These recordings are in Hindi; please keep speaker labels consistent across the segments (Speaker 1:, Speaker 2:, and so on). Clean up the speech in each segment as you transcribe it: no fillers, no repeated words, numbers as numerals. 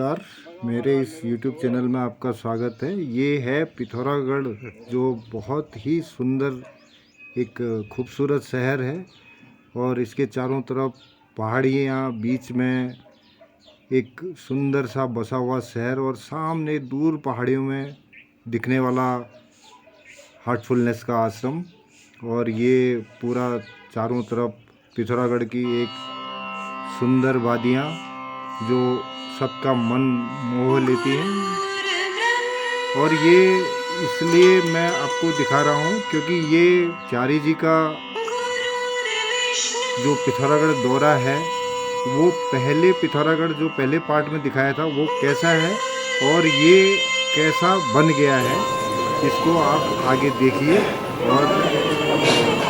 Speaker 1: नमस्कार। मेरे इस YouTube चैनल में आपका स्वागत है। ये है पिथौरागढ़, जो बहुत ही सुंदर एक खूबसूरत शहर है और इसके चारों तरफ पहाड़ियाँ, बीच में एक सुंदर सा बसा हुआ शहर और सामने दूर पहाड़ियों में दिखने वाला हार्टफुलनेस का आश्रम। और ये पूरा चारों तरफ पिथौरागढ़ की एक सुंदर वादियाँ जो सबका मन मोह लेती हैं। और ये इसलिए मैं आपको दिखा रहा हूँ क्योंकि ये चारी जी का जो पिथौरागढ़ दौरा है वो पहले पिथौरागढ़ जो पहले पार्ट में दिखाया था वो कैसा है और ये कैसा बन गया है, इसको आप आगे देखिए। और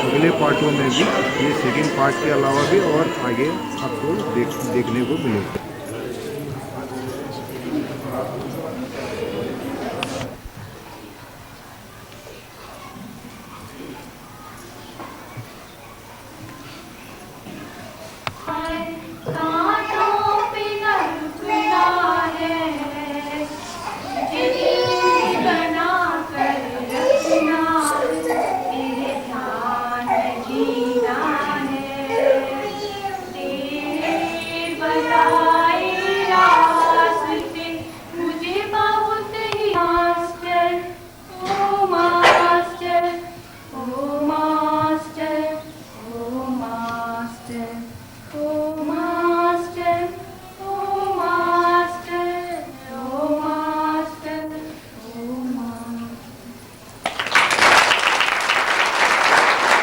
Speaker 1: अगले पार्टों में भी, ये सेकंड पार्ट के अलावा भी और आगे आपको देखने को मिलेगा।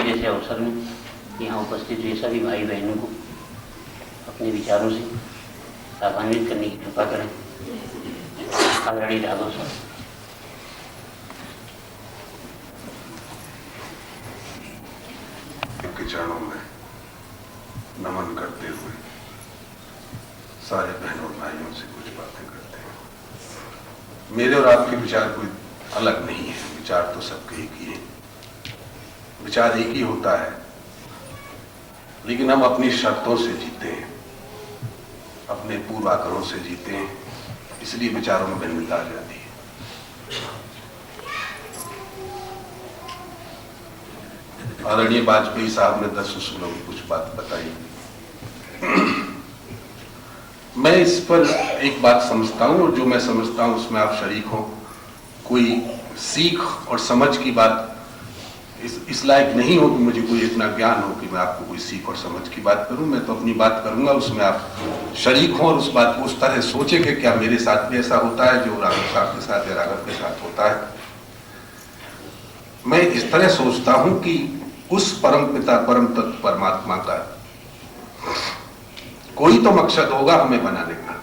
Speaker 2: जैसे अवसर में यहाँ उपस्थित हुए सभी भाई बहनों को अपने विचारों से लाभान्वित करने की कृपा करें। आदरणीय राघव सर।
Speaker 3: के चरणों में नमन करते हुए सारे बहनों भाइयों से कुछ बातें करते हैं। मेरे और आपके विचार कोई अलग नहीं है, विचार तो सबके एक ही है, विचार एक ही होता है, लेकिन हम अपनी शर्तों से जीते हैं, अपने पूर्वाग्रहों से जीते हैं, इसलिए विचारों में भिन्नता आ जाती है। आदरणीय वाजपेयी साहब ने 10 उसूलों की कुछ बात बताई। मैं इस पर एक बात समझता हूं और जो मैं समझता हूं उसमें आप शरीक हो। कोई सीख और समझ की बात इस लायक नहीं हो कि मुझे कोई इतना ज्ञान हो कि मैं आपको कोई सीख और समझ की बात करूं। मैं तो अपनी बात करूंगा, उसमें आप शरीक हो और उस बात को उस तरह सोचे कि क्या मेरे साथ भी ऐसा होता है जो राघव साहब के साथ या राघव के साथ होता है। मैं इस तरह सोचता हूं कि उस परम पिता परम तत्व परमात्मा का कोई तो मकसद होगा हमें बनाने का,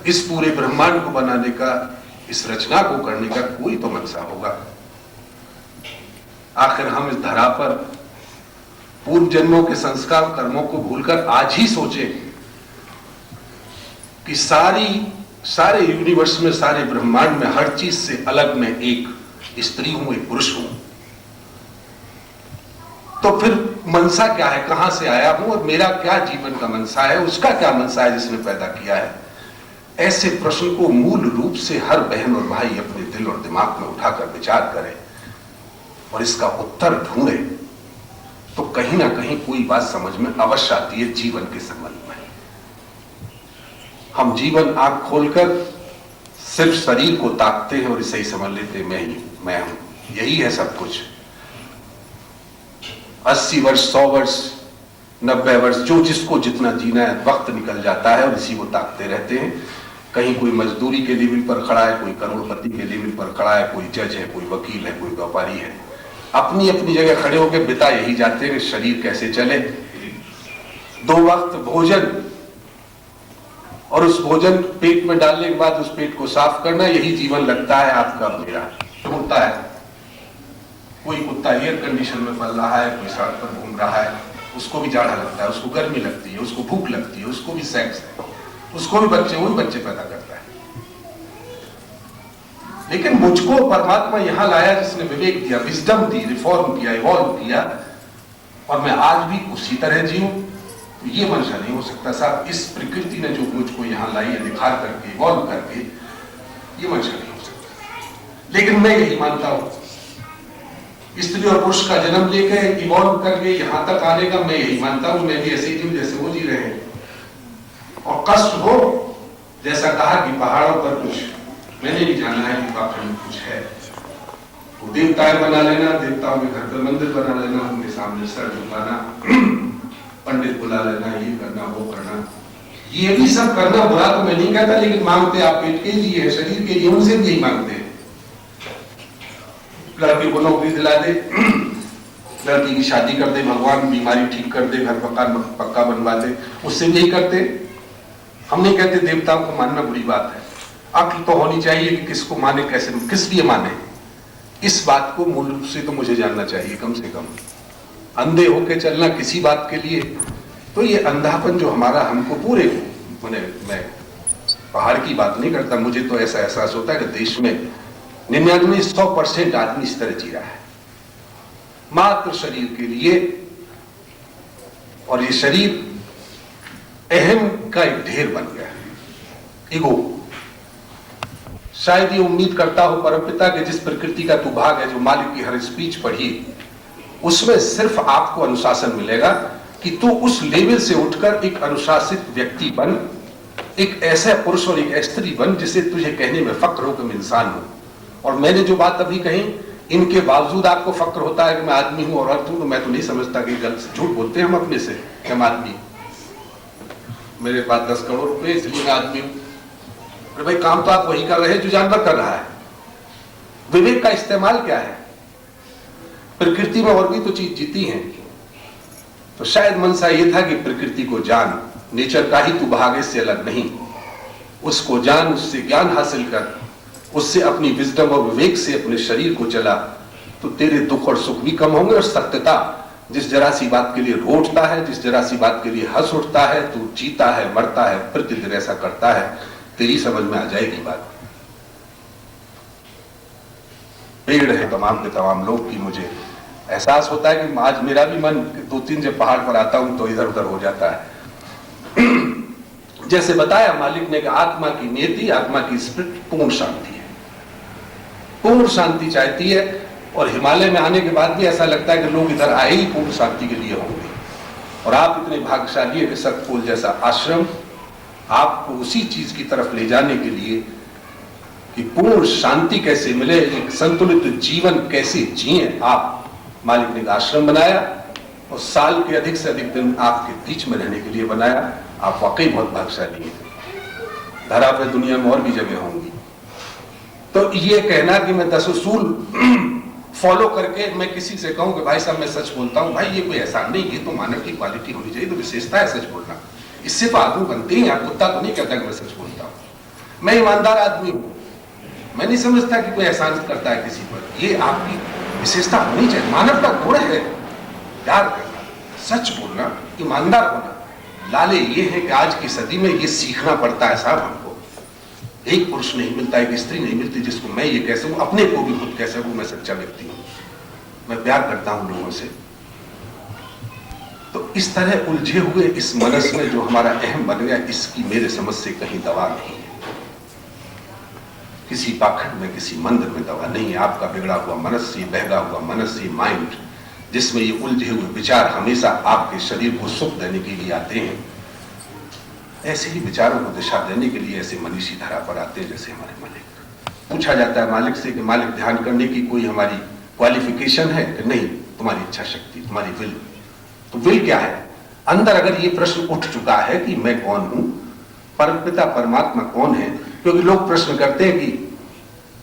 Speaker 3: इस पूरे ब्रह्मांड को बनाने का, इस रचना को करने का कोई तो मकसद होगा। आखिर हम इस धरा पर पूर्व जन्मों के संस्कार कर्मों को भूलकर आज ही सोचे कि सारे यूनिवर्स में, सारे ब्रह्मांड में हर चीज से अलग मैं एक स्त्री हूं, एक पुरुष हूं, तो फिर मनसा क्या है, कहां से आया हूं और मेरा क्या जीवन का मनसा है, उसका क्या मनसा है जिसने पैदा किया है। ऐसे प्रश्न को मूल रूप से हर बहन और भाई अपने दिल और दिमाग में उठाकर विचार करें और इसका उत्तर ढूंढे, तो कहीं ना कहीं कोई बात समझ में अवश्य आती है जीवन के संबंध में। हम जीवन आंख खोलकर सिर्फ शरीर को ताकते हैं और इसे ही समझ लेते मैं हूं, यही है सब कुछ। 80 वर्ष, 100 वर्ष, 90 वर्ष, जो जिसको जितना जीना है, वक्त निकल जाता है और इसी को ताकते रहते हैं। कहीं कोई मजदूरी के लेवल पर खड़ा है, कोई करोड़पति के लेवल पर खड़ा है, कोई जज है, कोई वकील है, कोई व्यापारी है। अपनी अपनी जगह खड़े होकर बिता यही जाते हैं कि शरीर कैसे चले, 2 वक्त भोजन और उस भोजन पेट में डालने के बाद उस पेट को साफ करना, यही जीवन लगता है आपका मेरा। होता है कोई कुत्ता एयर कंडीशन में पल रहा है, कोई सड़क पर घूम रहा है, उसको भी जाड़ा लगता है, उसको गर्मी लगती है, उसको भूख लगती है, उसको भी सेक्स है, उसको भी वही बच्चे पैदा करता है। लेकिन मुझको परमात्मा यहां लाया जिसने विवेक दिया, विजडम दी, रिफॉर्म किया, इवॉल्व किया, और मैं आज भी उसी तरह जीऊं तो ये मंशा नहीं हो सकता साहब। इस प्रकृति ने जो मुझको यहाँ लाई है निखार करके, इवॉल्व करके, ये मंशा नहीं हो सकता। लेकिन मैं यही मानता हूं, स्त्री और पुरुष का जन्म लेके इवॉल्व करके यहां तक आने का मैं यही मानता हूं। मैं भी ऐसे ही जीव जैसे वो जी रहे हैं। और कष्ट हो, जैसा कहा कि पहाड़ों पर कुछ मैंने नहीं जाना है कि वाकई में कुछ है, तो देवताएं बना लेना, देवताओं के घर पर मंदिर बना लेना, उनके सामने सर झुकाना, पंडित बुला लेना, ये करना वो करना, ये भी सब करना बुरा तो मैं नहीं कहता, लेकिन मांगते आप पेट के लिए है, शरीर के लिए, उनसे भी यही मांगते हैं। लड़की को नौकरी दिला दे, लड़की की शादी कर दे, भगवान बीमारी ठीक कर दे, घर पक्का बनवा दे, उससे भी यही करते। हम नहीं कहते देवताओं को मानना बुरी बात है, अक्ल तो होनी चाहिए कि किसको माने, कैसे, किस लिए माने। इस बात को मूल रूप से तो मुझे जानना चाहिए कम से कम। अंधे होके चलना किसी बात के लिए, तो ये अंधापन जो हमारा हमको पूरे, मैं पहाड़ की बात नहीं करता, मुझे तो ऐसा एहसास होता है कि देश में 99-100% आदमी इस तरह जी रहा है, मात्र शरीर के लिए। और ये शरीर अहम का एक ढेर बन गया है, ईगो। शायद ये उम्मीद करता हो परमपिता के जिस प्रकृति का तू भाग है, जो मालिक की हर स्पीच पढ़ी, उसमें सिर्फ आपको अनुशासन मिलेगा कि तू उस लेवल से उठकर एक अनुशासित व्यक्ति बन, एक ऐसा पुरुष और एक स्त्री बन जिसे तुझे कहने में फक्र हो कि मैं इंसान हूं। और मैंने जो बात अभी कही, इनके बावजूद आपको फक्र होता है कि मैं आदमी हूं और औरत हूं, तो मैं तो नहीं समझता कि गलत झूठ बोलते हैं हम अपने से कि हम आदमी, मेरे पास 10 करोड़ रुपए इसलिए मैं आदमी हूं। अरे भाई, काम तो आप वही कर रहे हैं जो जानवर कर रहा है। विवेक का इस्तेमाल क्या है? प्रकृति में और भी तो चीज जीती है। तो शायद मनसा यह था कि प्रकृति को जान, नेचर का ही तू भाग, इससे अलग नहीं, उसको जान, उससे ज्ञान हासिल कर, उससे अपनी विजडम और विवेक से अपने शरीर को चला, तो तेरे दुख और सुख भी कम होंगे। और सत्यता, जिस जरा सी बात के लिए रो उठता है, जिस जरा सी बात के लिए हंस उठता है, तू जीता है, मरता है, प्रतिदिन ऐसा करता है, तेरी समझ में आ जाएगी बात। पेड़ है तमाम के तमाम लोग की। मुझे एहसास होता है कि आज मेरा भी मन 2-3 जब पहाड़ पर आता हूं तो इधर उधर हो जाता है। जैसे बताया मालिक ने कि आत्मा की नियति, आत्मा की स्पिरिट पूर्ण शांति है, पूर्ण शांति चाहती है। और हिमालय में आने के बाद भी ऐसा लगता है कि लोग इधर आए ही पूर्ण शांति के लिए होंगे। और आप इतने भाग्यशाली है कि सतपुल जैसा आश्रम आपको उसी चीज की तरफ ले जाने के लिए कि पूर्ण शांति कैसे मिले, एक संतुलित जीवन कैसे जिए, आप मालिक ने आश्रम बनाया और साल के अधिक से अधिक दिन आपके बीच में रहने के लिए बनाया। आप वाकई बहुत भाग्यशाली हैं। धरा पे दुनिया में और भी जगह होंगी। तो ये कहना कि मैं 10 उसूल फॉलो करके मैं किसी से कहूं कि भाई साहब मैं सच बोलता हूं, भाई ये कोई एहसान नहीं, ये तो मानव की क्वालिटी होनी चाहिए, तो विशेषता है सच बोलना। इससे तो आदमी बनते ही। आप कुत्ता तो नहीं कहता कि मैं सच बोलता हूं, मैं ईमानदार आदमी हूं। मैं नहीं समझता कि कोई एहसान करता है किसी पर। ये आपकी विशेषता होनी चाहिए, मानव का गुण है, प्यार करना, सच बोलना, ईमानदार होना। लाले ये है कि आज की सदी में ये सीखना पड़ता है साहब हमको। एक पुरुष नहीं मिलता, एक स्त्री नहीं मिलती जिसको मैं ये कह सकूं, अपने को भी खुद कह सकूं मैं सच्चा व्यक्ति हूं, मैं प्यार करता हूं लोगों से। तो इस तरह उलझे हुए इस मनस में जो हमारा अहम बन गया, इसकी मेरे समझ से कहीं दवा नहीं है। किसी पाखंड में, किसी मंदिर में दवा नहीं है। आपका बिगड़ा हुआ मनस, ये बहगा हुआ मनस, ये माइंड, जिसमें ये उलझे हुए विचार हमेशा आपके शरीर को सुख देने के लिए आते हैं, ऐसे ही विचारों को दिशा देने के लिए ऐसे मनीषी धारा पर आते हैं जैसे हमारे मालिक। पूछा जाता है मालिक से कि मालिक ध्यान करने की कोई हमारी क्वालिफिकेशन है कि नहीं? तुम्हारी इच्छा शक्ति, तुम्हारी विल। तो विल क्या है? अंदर अगर ये प्रश्न उठ चुका है कि मैं कौन हूं, परमपिता परमात्मा कौन है। क्योंकि लोग प्रश्न करते हैं कि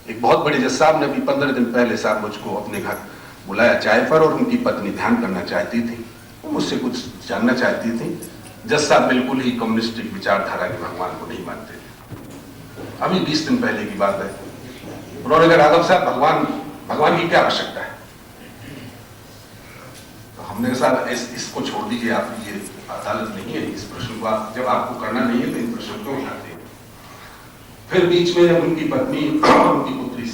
Speaker 3: एक बहुत बड़े जज साहब ने भी 15 दिन पहले साहब मुझको अपने घर बुलाया चाय पर, और उनकी पत्नी ध्यान करना चाहती थी, वो मुझसे कुछ जानना चाहती थी। जज साहब बिल्कुल ही कम्युनिस्टिक विचारधारा के भगवान को नहीं मानते थे। अभी 20 दिन पहले की बात है। उन्होंने कहा राघव साहब भगवान की क्या आवश्यकता है? तो हमने कहा साहब इसको छोड़ दीजिए, आप ये अदालत नहीं है, इस प्रश्न को आप जब आपको करना नहीं है तो इन प्रश्न क्यों उठाते हैं? फिर बीच में उनकी पत्नी उनकी पुत्री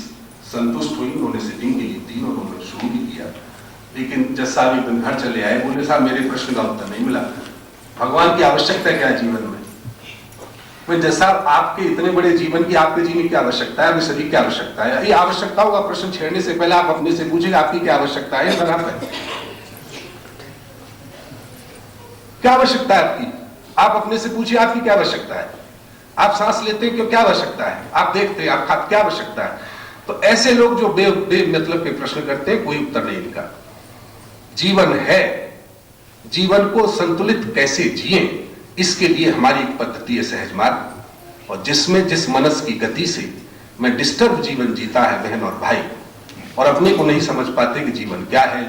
Speaker 3: संतुष्ट हुई, उन्होंने सिटिंग भी ली थी और उन्होंने शुरू भी किया। लेकिन जज साहब एक दिन घर चले आए, बोले साहब मेरे प्रश्न का उत्तर नहीं मिला। भगवान की आवश्यकता क्या है जीवन में? मैं जैसा आपके इतने बड़े जीवन की आपके जीने की आवश्यकता है, अभी सभी की आवश्यकता है। ये आवश्यकताओं का प्रश्न छेड़ने से पहले आप अपने से पूछिए आपकी क्या आवश्यकता है। क्या आवश्यकता है आपकी? आप अपने से पूछिए आपकी क्या आवश्यकता है। आप सांस लेते हैं क्यों? क्या आवश्यकता है? आप देखते हैं आप खाते, क्या आवश्यकता है? तो ऐसे लोग जो बे मतलब के प्रश्न करते हैं, कोई उत्तर नहीं इनका। जीवन है, जीवन को संतुलित कैसे जिए, इसके लिए हमारी एक पद्धति है सहज मार्ग, और जिसमें जिस मनस की गति से मैं डिस्टर्ब जीवन जीता है बहन और भाई, और अपने को नहीं समझ पाते कि जीवन क्या है,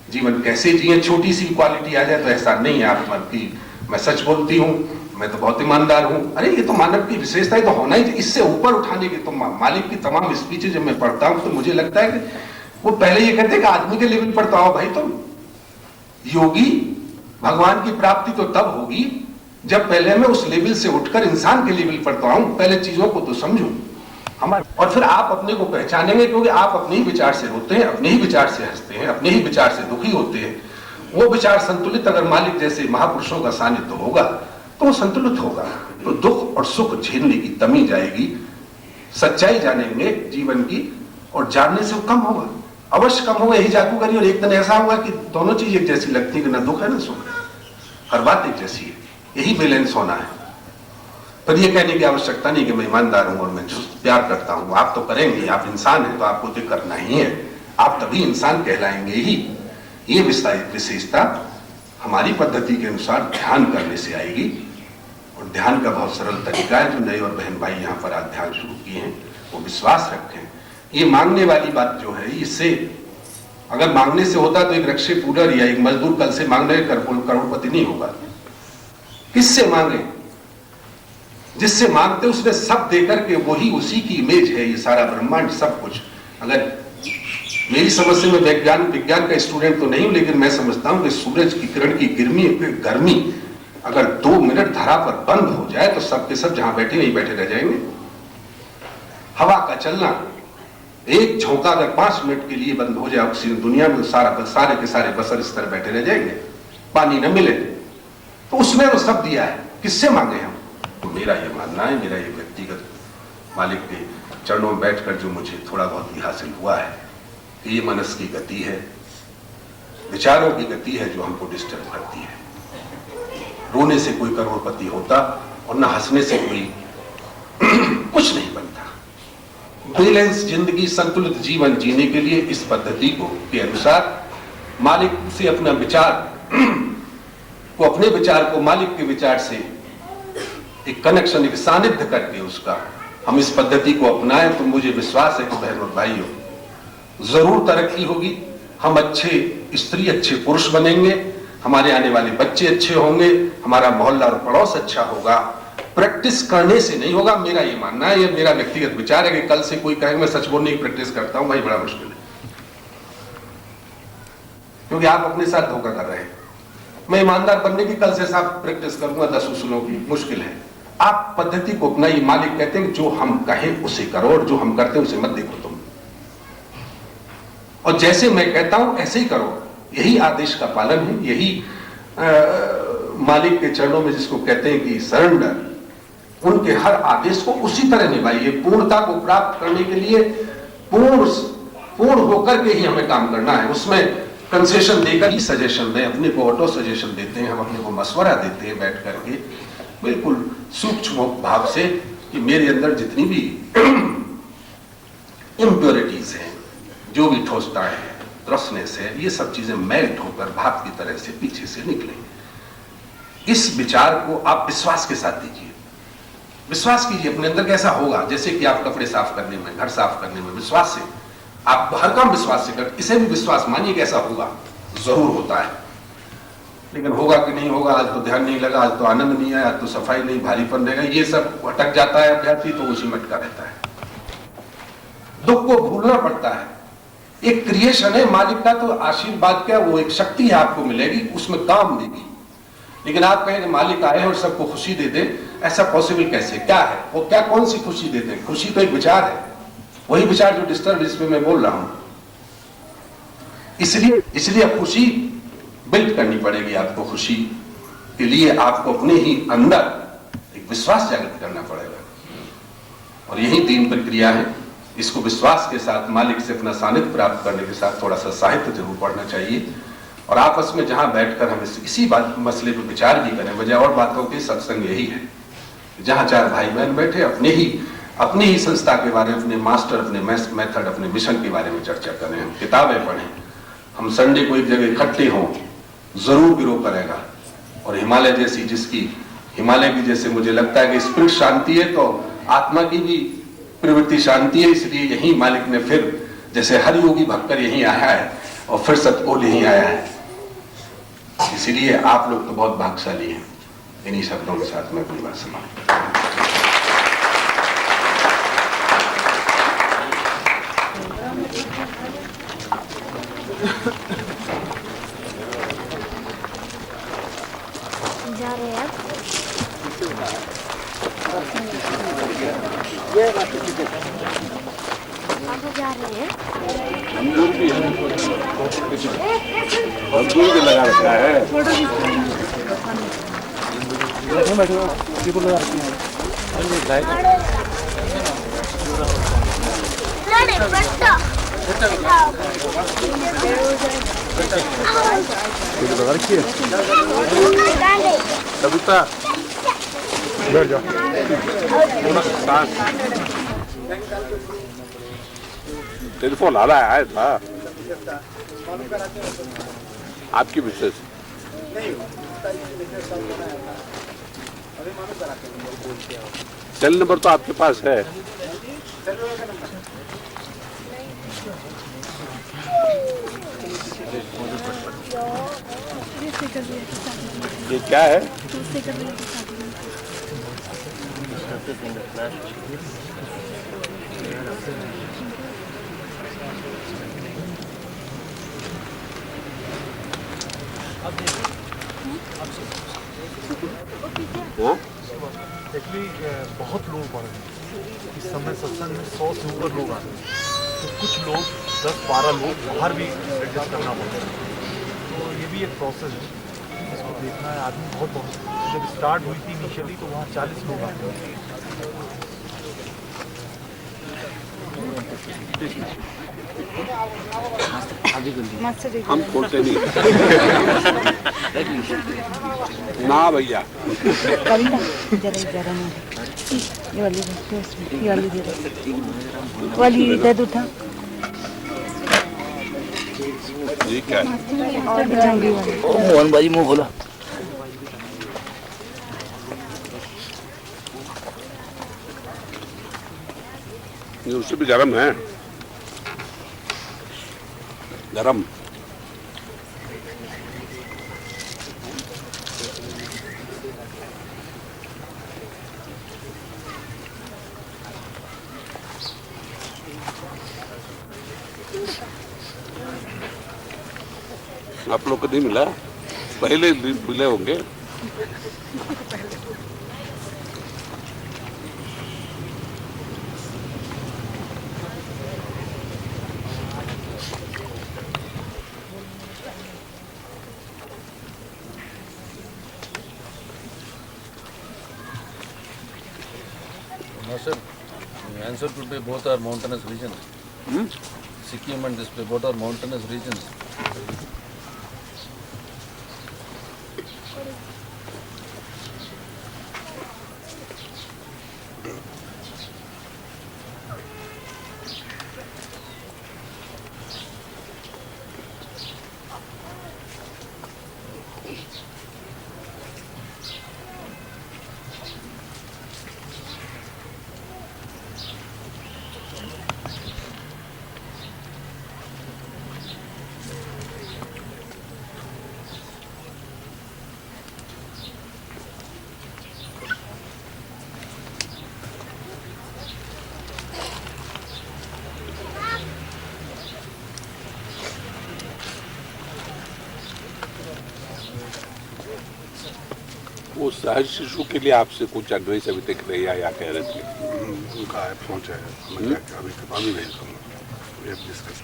Speaker 3: जीवन कैसे जिए। छोटी सी क्वालिटी आ जाए तो ऐसा नहीं है आप मन की मैं सच बोलती हूं, मैं तो बहुत ईमानदार हूं। अरे ये तो मानव की विशेषता है, तो होना ही। इससे ऊपर उठाने की तो मालिक की तमाम स्पीचें जब मैं पढ़ता हूं तो मुझे लगता है कि वो पहले ये कहते हैं कि आदमी के लेवल पर तो आओ भाई तुम। योगी भगवान की प्राप्ति तो तब होगी जब पहले मैं उस लेवल से उठकर इंसान के लेवल पर तो आऊं, पहले चीजों को तो समझूं हमारे, और फिर आप अपने को पहचानेंगे। क्योंकि आप अपने ही विचार से रोते हैं, अपने ही विचार से हंसते हैं, अपने ही विचार से दुखी होते हैं। वो विचार संतुलित अगर मालिक जैसे महापुरुषों का सानिध्य होगा तो वो संतुलित होगा, तो दुख और सुख झेलने की तमी जाएगी, सच्चाई जानेंगे जीवन की, और जानने से कम होगा, अवश्य कम होगा। यही जादूगरी। और एक दिन ऐसा होगा कि दोनों चीज एक जैसी लगती है कि ना दुख है ना सुख, हर बात एक जैसी है। यही बैलेंस होना है। पर ये कहने की आवश्यकता नहीं कि मैं ईमानदार हूं और मैं प्यार करता हूं। आप तो करेंगे, आप इंसान हैं तो आपको तो करना ही है, आप तभी इंसान कहलाएंगे ही। ये विशेषता हमारी पद्धति के अनुसार ध्यान करने से आएगी, और ध्यान का बहुत सरल तरीका है जो नए और बहन भाई यहाँ पर आज ध्यान शुरू किए हैं, वो विश्वास रखें। ये मांगने वाली बात जो है, इससे अगर मांगने से होता तो एक रक्षे पूडर या एक मजदूर कल से मांगने करोड़पति नहीं होगा। किससे मांगे? जिससे मांगते उसने सब देकर के, वही उसी की इमेज है ये सारा ब्रह्मांड सब कुछ। अगर मेरी समझ से, मैं विज्ञान का स्टूडेंट तो नहीं हूं, लेकिन मैं समझता हूं कि सूरज की किरण की गर्मी अगर 2 मिनट धरा पर बंद हो जाए तो सब के सब जहां बैठे नहीं बैठे रह जाएंगे। हवा का चलना, एक झोंका अगर 5 मिनट के लिए बंद हो जाए ऑक्सीजन दुनिया में, सारे के सारे बसर इस तरह बैठे रह जाएंगे। पानी न मिले तो उसने तो सब दिया है, किससे मांगे हम? तो मेरा ये मानना है, मेरा ये व्यक्तिगत मालिक के चरणों में बैठकर जो मुझे थोड़ा बहुत ही हासिल हुआ है, ये मनस की गति है, विचारों की गति है जो हमको डिस्टर्ब करती है। रोने से कोई करोड़पति होता और न हंसने से कोई कुछ नहीं बनता। बैलेंस जिंदगी, संतुलित जीवन जीने के लिए इस पद्धति को के अनुसार मालिक से अपना विचार को, अपने विचार को मालिक के विचार से एक कनेक्शन, एक सानिध्य करके उसका हम इस पद्धति को अपनाएं तो मुझे विश्वास है कि बहन और भाइयों जरूर तरक्की होगी। हम अच्छे स्त्री, अच्छे पुरुष बनेंगे, हमारे आने वाले बच्चे अच्छे होंगे, हमारा मोहल्ला और पड़ोस अच्छा होगा। प्रैक्टिस करने से नहीं होगा, मेरा ये मानना है, ये मेरा व्यक्तिगत विचार है कि कल से कोई कहे मैं सच बोलने की प्रैक्टिस करता हूं, भाई बड़ा मुश्किल है, क्योंकि आप अपने साथ धोखा कर रहे हैं। मैं ईमानदार बनने की कल से साफ प्रैक्टिस करूंगा 10 उसूलों की, मुश्किल है। आप पद्धति को अपनाइए। मालिक कहते हैं जो हम कहें उसे करो और जो हम करते हैं उसे मत देखो तुम, और जैसे मैं कहता हूं ऐसे ही करो। यही आदेश का पालन है, यही मालिक के चरणों में जिसको कहते हैं कि सरेंडर, उनके हर आदेश को उसी तरह निभाइए। पूर्णता को प्राप्त करने के लिए पूर्ण होकर के ही हमें काम करना है। उसमें कंसेशन देकर ही सजेशन दें, अपने को ऑटो सजेशन देते हैं, हम अपने को मशवरा देते हैं बैठ करके बिल्कुल सूक्ष्म भाव से कि मेरे अंदर जितनी भी इम्प्योरिटीज हैं, जो भी ठोसता है, त्रसनेस है, ये सब चीजें मेल्ट होकर भाप की तरह से पीछे से निकलेंगे। इस विचार को आप विश्वास के साथ दीजिए। विश्वास कीजिए अपने अंदर कैसा होगा, जैसे कि आप कपड़े साफ करने में, घर साफ करने में विश्वास से, आप हर काम विश्वास से करते, इसे भी विश्वास मानिए कैसा होगा, जरूर होता है। लेकिन होगा कि नहीं होगा, आज तो ध्यान नहीं लगा, आज तो आनंद नहीं आया, आज तो सफाई नहीं, भारीपन रहेगा, ये सब अटक जाता है अभ्यर्थी, तो उसी में अटका रहता है। दुख को भूलना पड़ता है। एक क्रिएशन है मालिक का, तो आशीर्वाद क्या, वो एक शक्ति है आपको मिलेगी, उसमें काम देगी। लेकिन आप कहें मालिक आए और सबको खुशी दे दे, ऐसा पॉसिबल कैसे? क्या है वो, क्या कौन सी खुशी देते हैं? खुशी तो एक विचार है, वही विचार जो डिस्टर्ब, जिसमें मैं बोल रहा हूं। इसलिए खुशी बिल्ड करनी पड़ेगी आपको। खुशी के लिए आपको अपने ही अंदर एक विश्वास जागृत करना पड़ेगा, और यही 3 प्रक्रिया है। इसको विश्वास के साथ मालिक से अपना सानिध्य प्राप्त करने के साथ थोड़ा सा साहित्य जरूर पढ़ना चाहिए, और आपस में जहां बैठकर हम इसी बात मसले पर विचार भी करें। वजह और बातों की सत्संग यही है, जहां 4 भाई बहन बैठे अपनी ही संस्था के बारे में, अपने मास्टर, अपने मेथड, अपने मिशन के बारे में चर्चा करें, हम किताबें पढ़ें, हम संडे को एक जगह इकट्ठे हों, जरूर ग्रो करेगा। और हिमालय की जैसे मुझे लगता है कि स्पिरिट शांति है, तो आत्मा की भी प्रवृत्ति शांति है। इसलिए यही मालिक ने फिर जैसे हर योगी भक्कर यहीं आया है और फिर सतपोल यहीं आया है। इसलिए आप लोग तो बहुत भाग्यशाली हैं। इन्हीं शब्दों के साथ मैं अपनी बात समाप्त।
Speaker 4: जा रहे हैं अब जा रहे हैं।
Speaker 5: अंगूर भी है, अंगूर भी लगा रखा है। कविता बैठ जाओ, टेलीफोन आ रहा है, आया था आपकी विशेष सेल नंबर तो आपके पास है। ये क्या है?
Speaker 6: एक्चुअली बहुत लोग बढ़ गए इस समय सत्संग में 100 से ऊपर लोग आते हैं, तो कुछ लोग 10-12 लोग बाहर भी एडजस्ट करना पड़ता है। तो ये भी एक प्रोसेस है, इसको देखना है। आदमी बहुत जब स्टार्ट हुई थी इनिशियली तो वहाँ 40 लोग आते हैं।
Speaker 5: हम खोलते नहीं ना भैया।
Speaker 4: वाली दे दो था
Speaker 5: ठीक है।
Speaker 7: मोहन भाई मुंह खोला।
Speaker 5: ये उससे भी गरम है, गरम। आप लोग को नहीं मिला, पहले मिले होंगे।
Speaker 7: No, sir. The answer could be both are mountainous regions. Sikkim and this both are mountainous regions.
Speaker 5: वो सहज शिशु के लिए आपसे कुछ एडवाइस अभी तक नहीं आया कह रहे थे।
Speaker 3: उनका ऐप पहुंचा है, मैं अभी नहीं करूँगा, ऐप डिस्कस।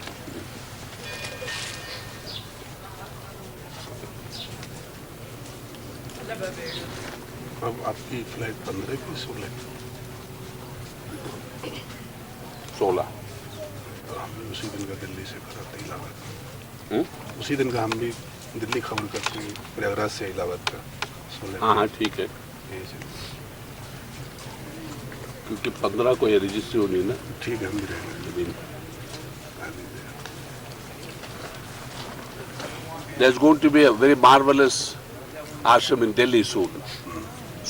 Speaker 5: अब आपकी फ्लाइट 15 की 16? 16। हम भी उसी दिन का दिल्ली से कराते इलाहाबाद। उसी दिन का हम भी दिल्ली खबर करते हैं प्रयागराज से इलाहाबाद का 16। हाँ ठीक है, क्योंकि 15 को ये रजिस्ट्री होनी है ना। ठीक है, हम भी रहेंगे। There's going to be a very marvelous ashram in Delhi soon.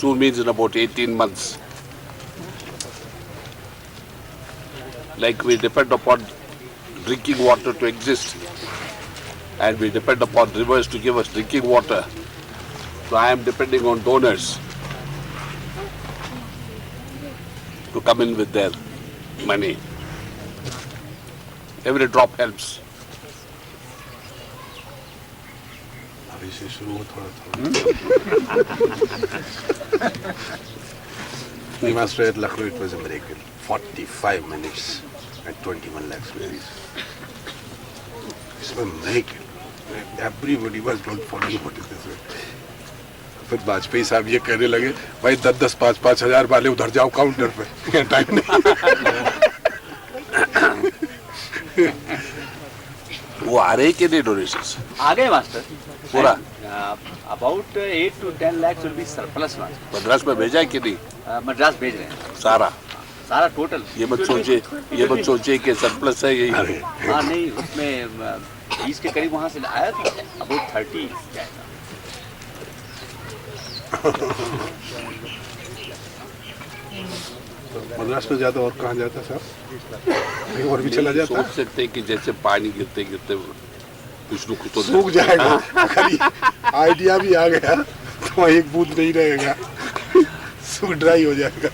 Speaker 5: Soon means in about 18 months. Like we depend upon drinking water to exist, and we depend upon rivers to give us drinking water. So I am depending on donors to come in with their money. Every drop helps. अभी से शुरू हो थोड़ा। We must at Lucknow, it was a miracle. 45 minutes and 21 lakhs rupees. It's a miracle. Everybody was not following what is this way. फिर वाजपेयी साहब ये कहने लगे, भाई 10-10, 5-5 हजार वाले उधर जाओ काउंटर पे, टाइम नहीं। वो आ रहे कि नहीं डोनेशंस?
Speaker 8: आ गए मास्टर
Speaker 5: पूरा
Speaker 8: about 8 to 10 lakhs will be surplus master.
Speaker 5: Madras में भेजा है कि नहीं?
Speaker 8: मद्रास भेज रहे हैं सारा टोटल।
Speaker 5: ये मत सोचे कि सरप्लस है यही।
Speaker 8: हाँ नहीं, उसमें 20 के करीब वहाँ से आया था, अबाउट 30 जाएगा।
Speaker 5: मद्रास में ज्यादा और कहाँ जाता साहब? कहीं और भी चला जाता? सोच सकते हैं कि जैसे पानी गिरते गिरते कुछ न कुछ तो सूख जाएगा। अगर आइडिया भी आ गया तो एक बूंद नहीं रहेगा, सूख ड्राई हो जाएगा।